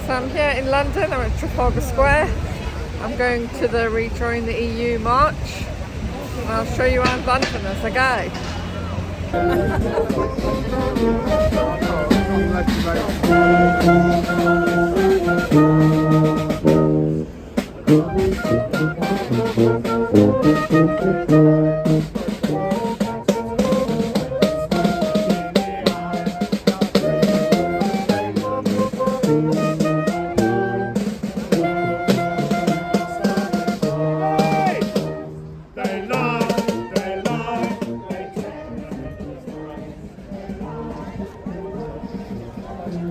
So I'm here in London, I'm at Trafalgar Square. I'm going to the Rejoin the EU march. And I'll show you around London as I go.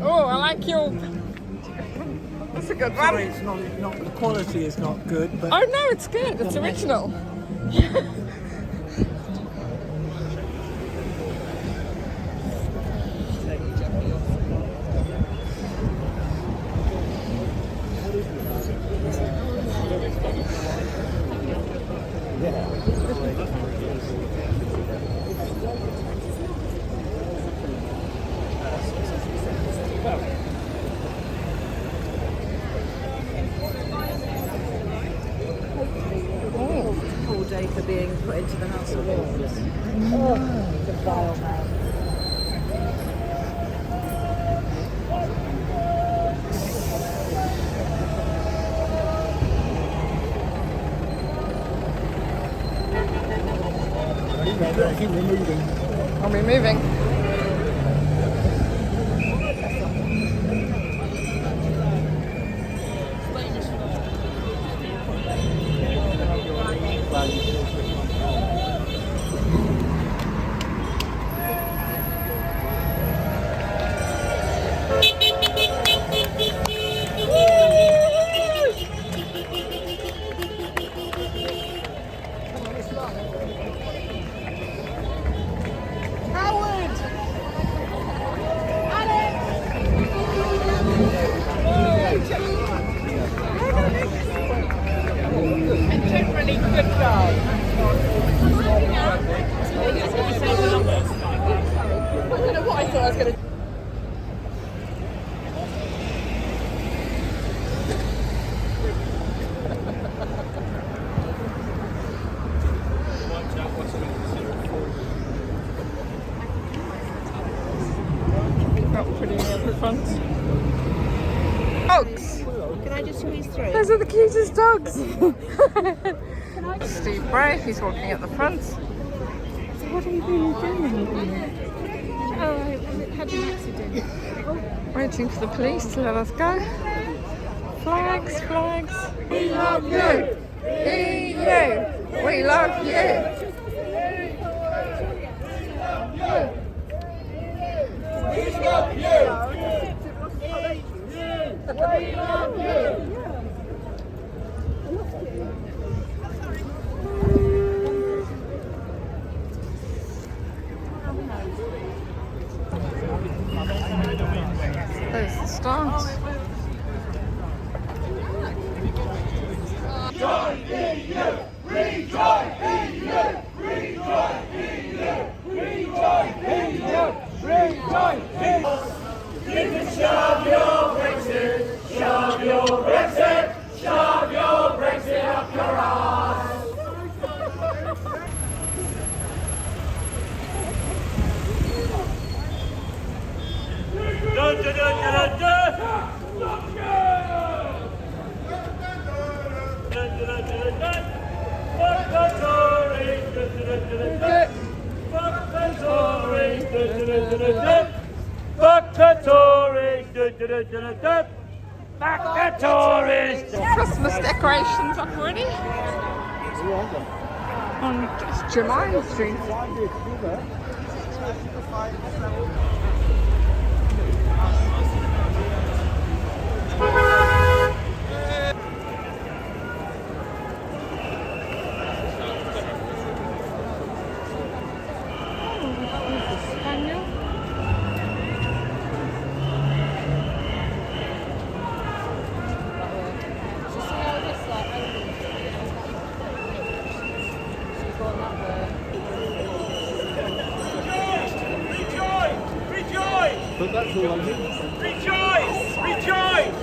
Oh, I like your... That's a good one. Sorry, it's not the quality is not good, but Oh no, it's good. It's original. All day for being put into the House of Lords. Oh, the vile man. Are we moving? Pretty near the front. Dogs! Can I just squeeze through? Those are the cutest dogs! Steve Bray, he's walking at the front. So what have you been doing? Oh, I had an accident. Waiting for the police to let us go. Flags, flags. We love you! EU! We love you! There's the start. Rejoin EU! Rejoin EU! Rejoin EU! Rejoin EU! Rejoin EU! You can shove your Brexit, shove your Brexit, shove your Brexit up your arse. Dun, dun, dun, dun, dun. Dun, dun, dun, dun, dun. Fuck the Tories. Dun, dun, dun, dun, dun. Fuck the Tories. Dun, dun, dun, dun, dun. Fuck the Tories. Dun, dun, dun, dun, dun. Fuck the Tories. Christmas decorations up already. On Jermyn Street. But that's all I need. Rejoice! Rejoice!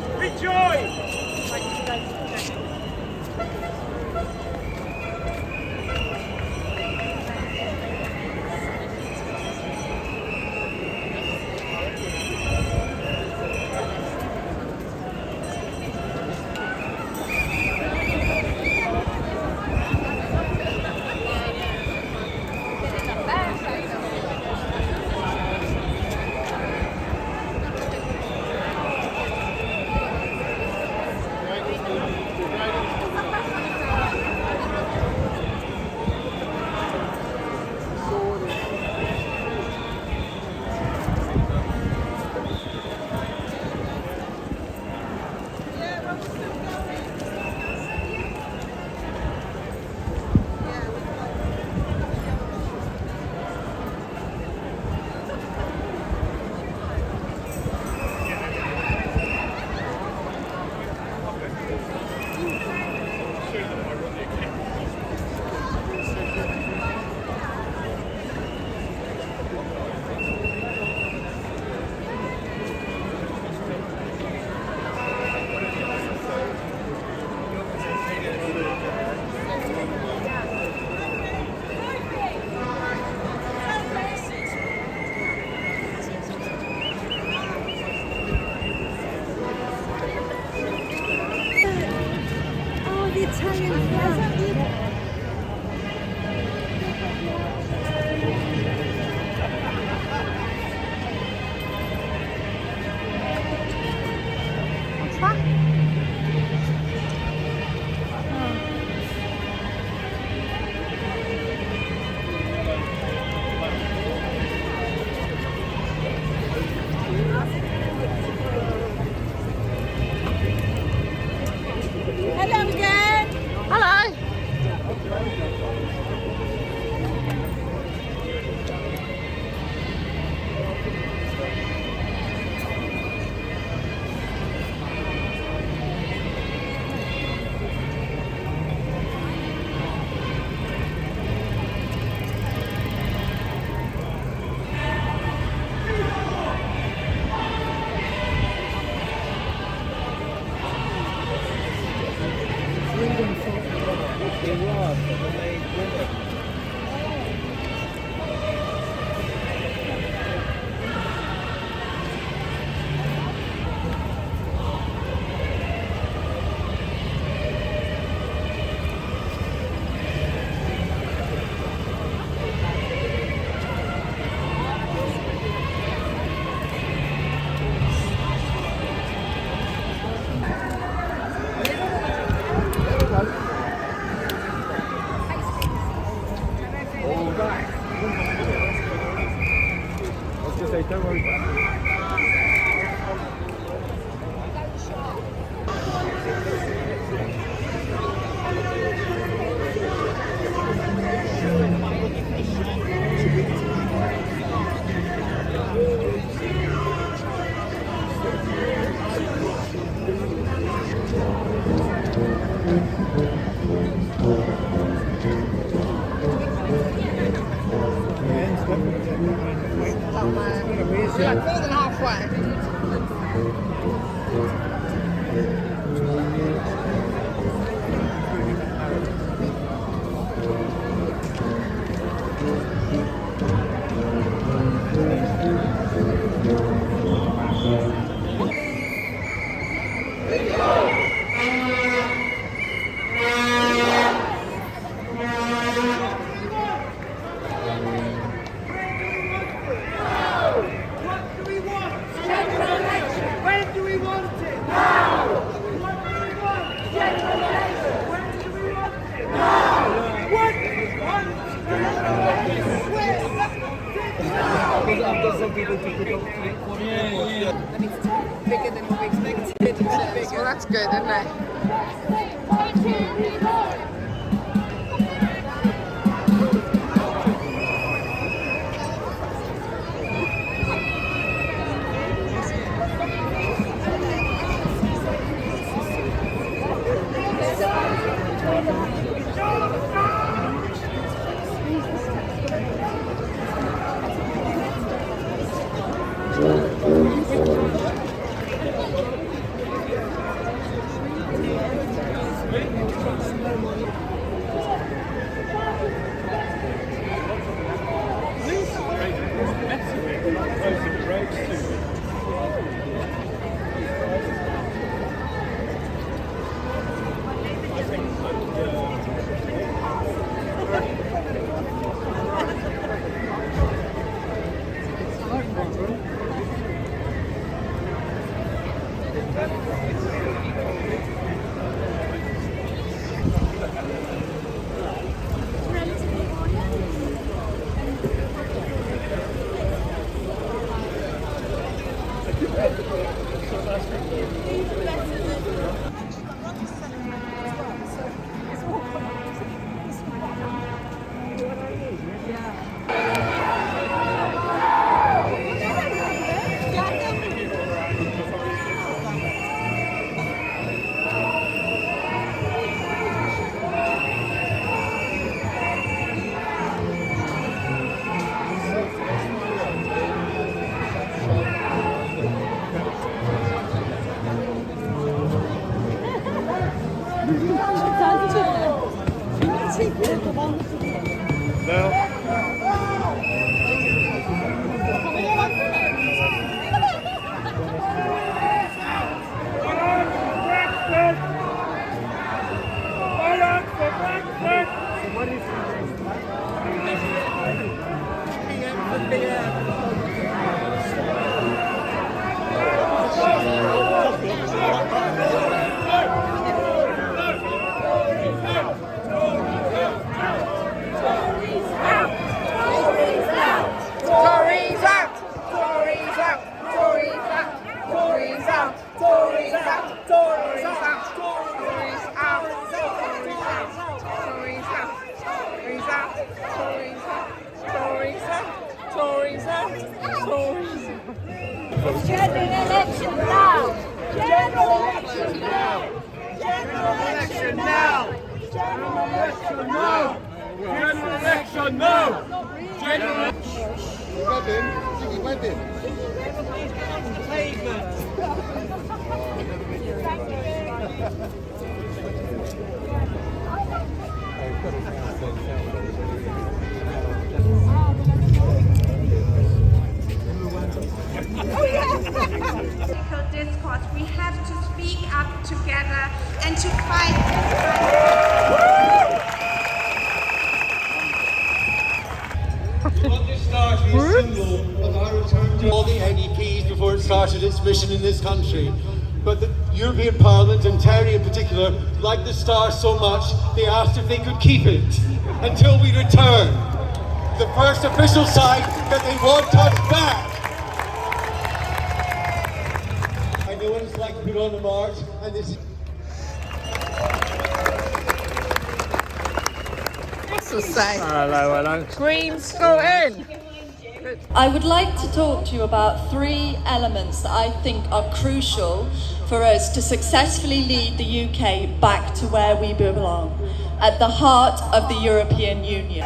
What's that? Hello again. Hello. Don't worry about it. We're like more than halfway. Bigger than what we expected. Well, that's good, isn't it? General election now! General election now! General election now! General election now! General election now! General discourse. We have to speak up together and to fight. We want this start to be a symbol of our return to all the NEPs before it started its mission in this country. But the European Parliament, and Terry in particular, liked the star so much, they asked if they could keep it until we return. The first official sign that they want us back. I know what it's like to put on a march, and this is... What's the say? Hello, hello. Green school in. I would like to talk to you about 3 elements that I think are crucial for us to successfully lead the UK back to where we belong, at the heart of the European Union.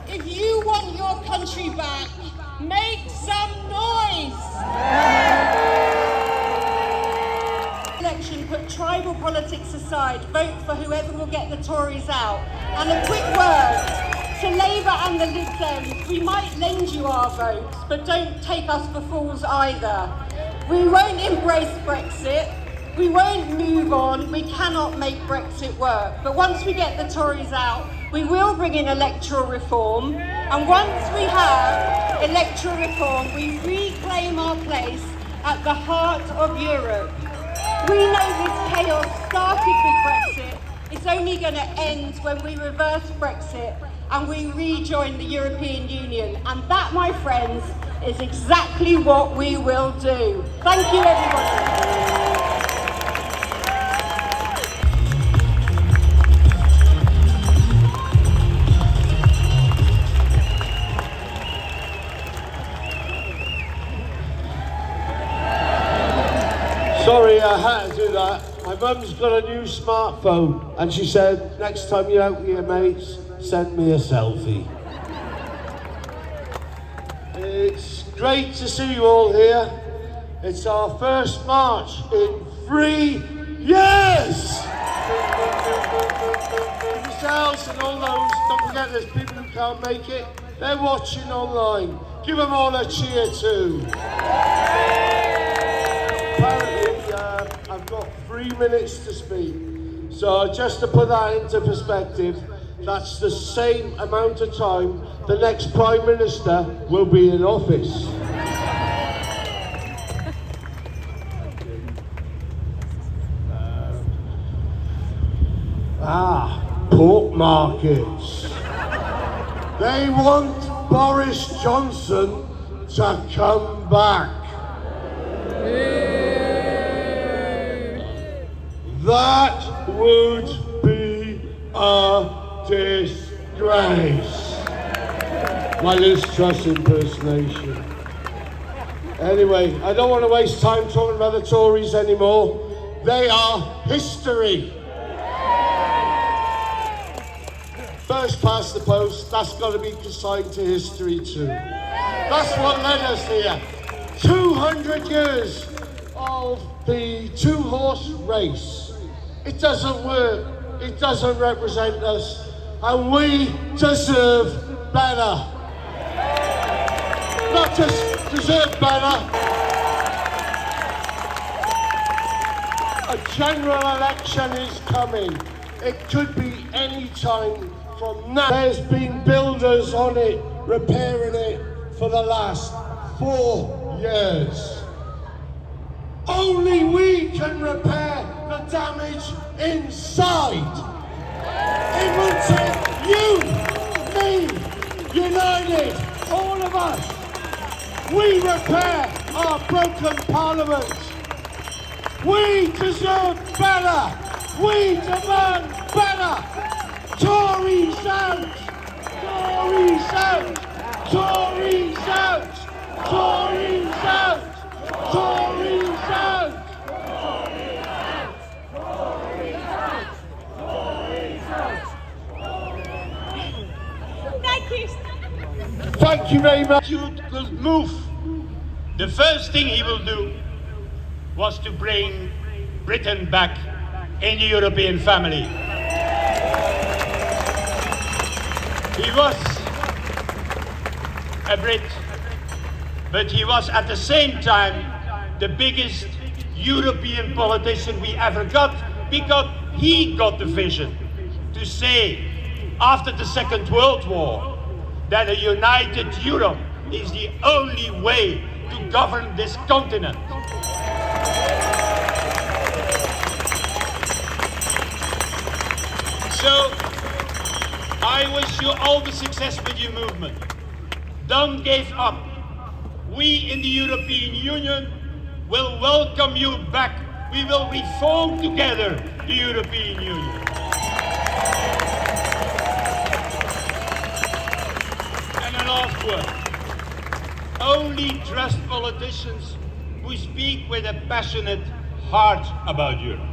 If you want your country back, make some noise! Election, put tribal politics aside, vote for whoever will get the Tories out. And a quick word to Labour and the Lib Dems, we might lend you our votes, but don't take us for fools either. We won't embrace Brexit, we won't move on, we cannot make Brexit work. But once we get the Tories out, we will bring in electoral reform, and once we have electoral reform, we reclaim our place at the heart of Europe. We know this chaos started with Brexit. It's only going to end when we reverse Brexit and we rejoin the European Union. And that, my friends, is exactly what we will do. Thank you, everybody. Sorry, I had to do that. My mum's got a new smartphone, and she said, next time you're out with your mates, send me a selfie. It's great to see you all here. It's our first march in 3 years! Yourselves and all those, don't forget there's people who can't make it. They're watching online. Give them all a cheer too. Apparently, I've got 3 minutes to speak. So just to put that into perspective, that's the same amount of time the next Prime Minister will be in office. Pork markets. They want Boris Johnson to come back. That would be a disgrace. My Liz Truss impersonation. Anyway, I don't want to waste time talking about the Tories anymore. They are history. First past the post, that's got to be consigned to history too. That's what led us here. 200 years of the 2-horse race. It doesn't work, it doesn't represent us, and we deserve better. Not just deserve better. A general election is coming. It could be any time from now. There's been builders on it, repairing it for the last 4 years. Only we can repair the damage inside. It will take you, me, united, all of us. We repair our broken parliament. We deserve better. We demand better. Tories out! Tories out! Tories out! Tories out! Tories out! Thank you. Thank you very much. You will move. The first thing he will do was to bring Britain back in the European family. He was a Brit, but he was at the same time the biggest European politician we ever got, because he got the vision to say, after the Second World War, that a united Europe is the only way to govern this continent. So, I wish you all the success with your movement. Don't give up. We in the European Union will welcome you back. We will reform together the European Union. And a last word. Only trust politicians who speak with a passionate heart about Europe.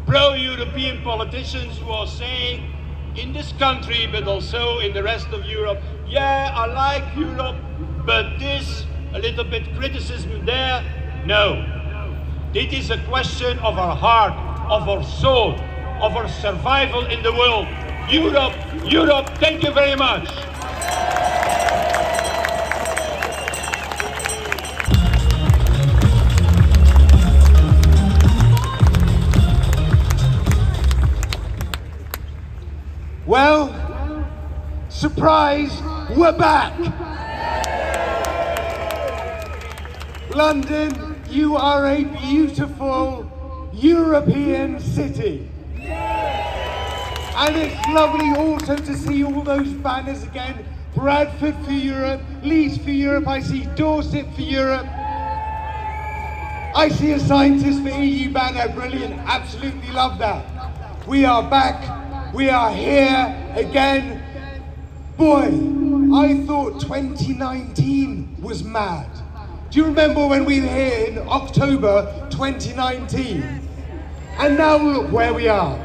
Pro-European politicians who are saying, in this country, but also in the rest of Europe, yeah, I like Europe, but this, a little bit criticism there, no. It is a question of our heart, of our soul, of our survival in the world. Europe, Europe, thank you very much. Well, surprise, we're back. London, you are a beautiful European city. And it's lovely also to see all those banners again. Bradford for Europe, Leeds for Europe, I see Dorset for Europe. I see a scientist for EU banner, brilliant, absolutely love that. We are back. We are here again. Boy, I thought 2019 was mad. Do you remember when we were here in October 2019? And now look where we are.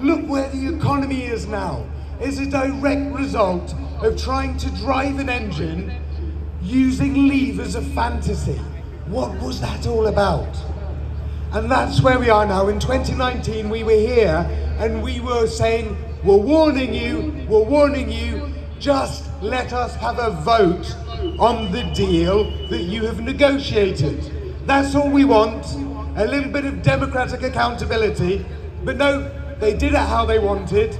Look where the economy is now. It's a direct result of trying to drive an engine using levers of fantasy. What was that all about? And that's where we are now. In 2019, we were here and we were saying, we're warning you, just let us have a vote on the deal that you have negotiated. That's all we want, a little bit of democratic accountability. But no, they did it how they wanted.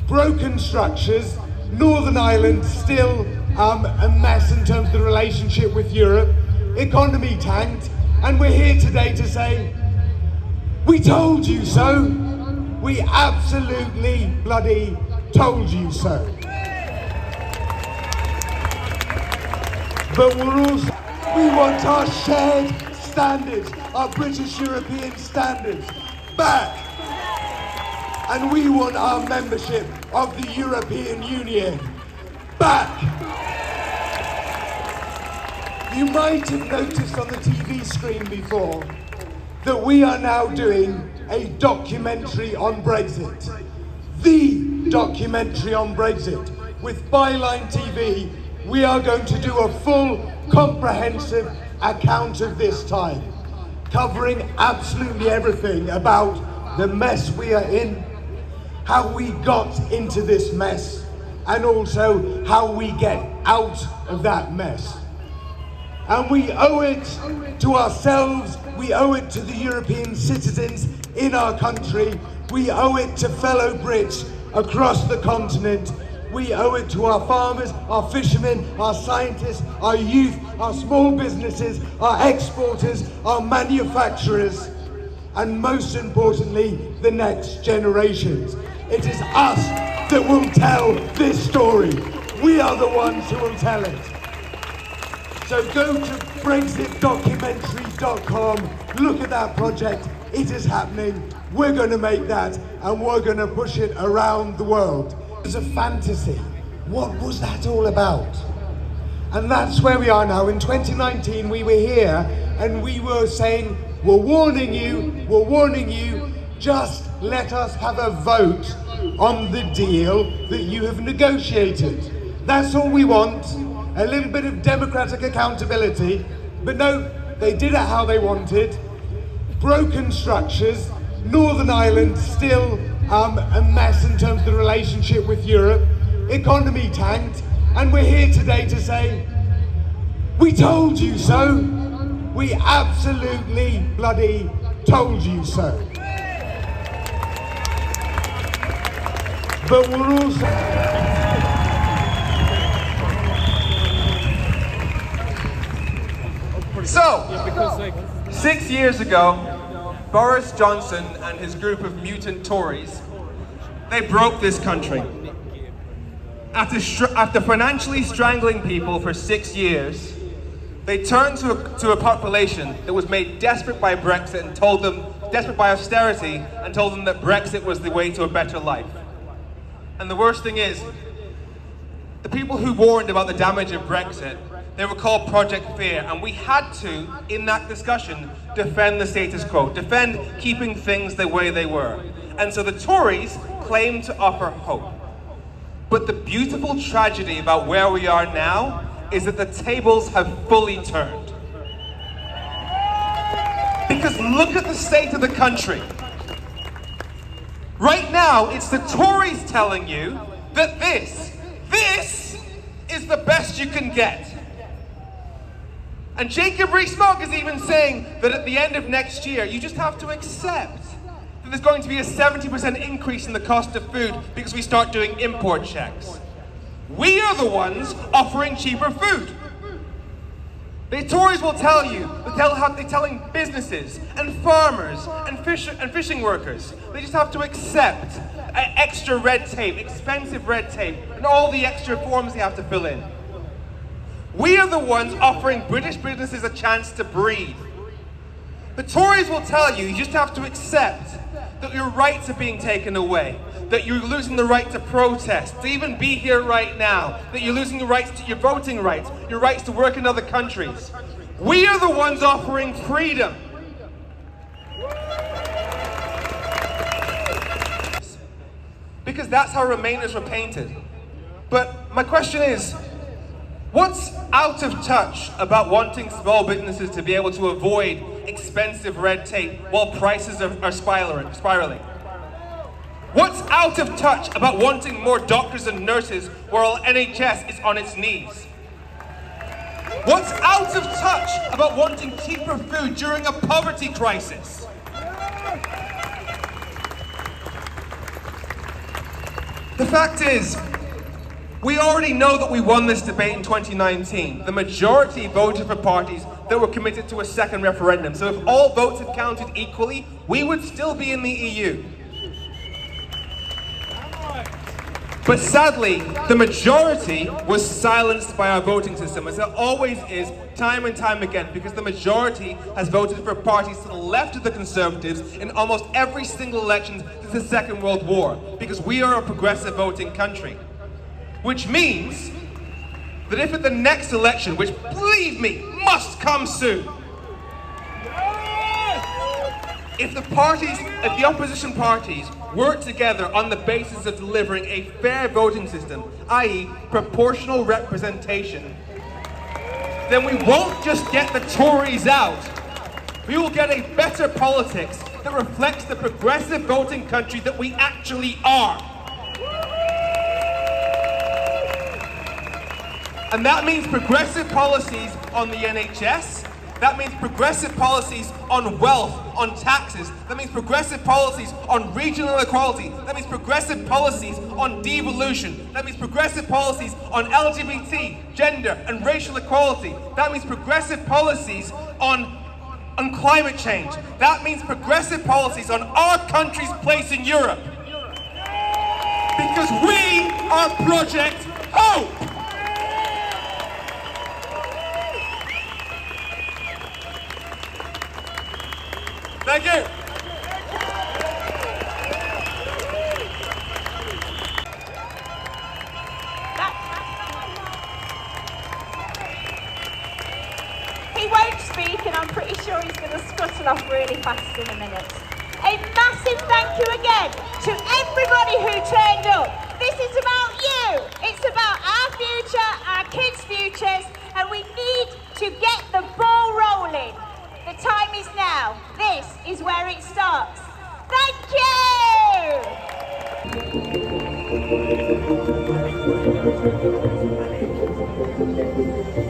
Broken structures, Northern Ireland still a mess in terms of the relationship with Europe, economy tanked, and we're here today to say, we told you so. We absolutely bloody told you so. But we want our shared standards, our British European standards back. And we want our membership of the European Union back. You might have noticed on the TV screen before that we are now doing a documentary on Brexit. The documentary on Brexit. With Byline TV, we are going to do a full, comprehensive account of this time, covering absolutely everything about the mess we are in, how we got into this mess, and also how we get out of that mess. And we owe it to ourselves, we owe it to the European citizens in our country, we owe it to fellow Brits across the continent, we owe it to our farmers, our fishermen, our scientists, our youth, our small businesses, our exporters, our manufacturers, and most importantly, the next generations. It is us that will tell this story. We are the ones who will tell it. So go to brexitdocumentary.com, look at that project, it is happening. We're going to make that and we're going to push it around the world. It's a fantasy. What was that all about? And that's where we are now. In 2019, we were here and we were saying, we're warning you, just let us have a vote on the deal that you have negotiated. That's all we want, a little bit of democratic accountability. But no, they did it how they wanted. Broken structures, Northern Ireland still a mess in terms of the relationship with Europe, economy tanked, and we're here today to say, we told you so. We absolutely bloody told you so. But we're also... So, 6 years ago, Boris Johnson and his group of mutant Tories, they broke this country. After financially strangling people for 6 years, they turned to a population that was made desperate by Brexit and told them, desperate by austerity, and told them that Brexit was the way to a better life. And the worst thing is, the people who warned about the damage of Brexit, they were called Project Fear, and we had to, in that discussion, defend the status quo, defend keeping things the way they were. And so the Tories claimed to offer hope. But the beautiful tragedy about where we are now is that the tables have fully turned. Because look at the state of the country. Right now, it's the Tories telling you that this is the best you can get. And Jacob Rees-Mogg is even saying that at the end of next year, you just have to accept that there's going to be a 70% increase in the cost of food because we start doing import checks. We are the ones offering cheaper food. The Tories will tell you, they're telling businesses and farmers and fishing workers, they just have to accept extra red tape, expensive red tape, and all the extra forms they have to fill in. We are the ones offering British businesses a chance to breathe. The Tories will tell you, you just have to accept that your rights are being taken away, that you're losing the right to protest, to even be here right now, that you're losing the rights to your voting rights, your rights to work in other countries. We are the ones offering freedom. Because that's how Remainers were painted. But my question is, what's out of touch about wanting small businesses to be able to avoid expensive red tape while prices are spiraling? What's out of touch about wanting more doctors and nurses while NHS is on its knees? What's out of touch about wanting cheaper food during a poverty crisis? The fact is, we already know that we won this debate in 2019. The majority voted for parties that were committed to a second referendum. So if all votes had counted equally, we would still be in the EU. But sadly, the majority was silenced by our voting system, as it always is time and time again, because the majority has voted for parties to the left of the Conservatives in almost every single election since the Second World War, because we are a progressive voting country. Which means that if at the next election, which believe me, must come soon, if the opposition parties work together on the basis of delivering a fair voting system, i.e. proportional representation, then we won't just get the Tories out. We will get a better politics that reflects the progressive voting country that we actually are. And that means progressive policies on the NHS. That means progressive policies on wealth, on taxes. That means progressive policies on regional equality. That means progressive policies on devolution. That means progressive policies on LGBT, gender, and racial equality. That means progressive policies on climate change. That means progressive policies on our country's place in Europe. Because we are Project Hope! Thank you. speak, and I'm pretty sure he's going to scuttle off really fast in a minute. A massive thank you again to everybody who turned up. This is about you. It's about our future, our kids' futures, and we need to get the ball rolling. The time is now. This is where it starts. Thank you!